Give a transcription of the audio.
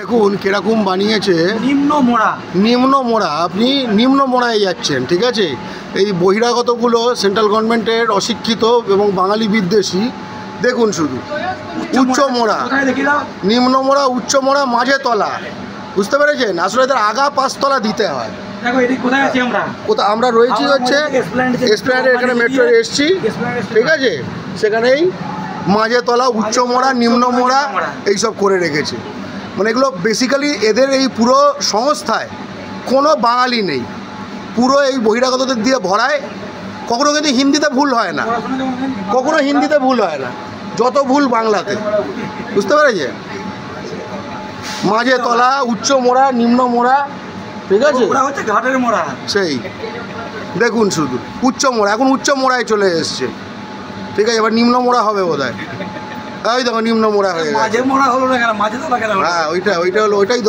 দেখুন কিরকম বানিয়েছে নিম্ন মোড়া। আপনি নিম্ন মোড়ায় যাচ্ছেন, ঠিক আছে। এই বহিরাগতগুলো সেন্ট্রাল গভর্নমেন্টের অশিক্ষিত এবং বাঙালি বিদ্বেষী। দেখুন শুধু উচ্চ মোড়া, নিম্ন মোড়া, উচ্চ মোড়া, মাঝে তলা, বুঝতে পেরেছেন? আসলে এদের আগা পাঁচতলা দিতে হয়। কোথায় আমরা রয়েছি হচ্ছে এসপ্ল্যানেডে, এখানে মেট্রো এসছি, ঠিক আছে। সেখানেই মাঝে তলা, উচ্চ মোড়া, নিম্ন মোড়া এইসব করে রেখেছে। মানে এগুলো বেসিক্যালি এদের এই পুরো সংস্থায় কোনো বাঙালি নেই, পুরো এই বহিরাগতদের দিয়ে ভরায়। কখনো কিন্তু হিন্দিতে ভুল হয় না, কখনো হিন্দিতে ভুল হয় না, যত ভুল বাংলাতে, বুঝতে পেরেছে? মাঝে তলা, উচ্চ মোড়া, নিম্ন মোড়া, ঠিক আছে। ঘাটের মোড়া সেই দেখুন শুধু উচ্চ মোড়া, এখন উচ্চ মোড়ায় চলে এসছে, ঠিক আছে। এবার নিম্ন মোড়া হবে বোধ হয়। ওই দেখো নিম্ন মোড়া হয়ে গেছে। মাঝে মোড়া হলো না কেন? মাঝে তলা কেন? হ্যাঁ, ওইটা হলো, ওইটাই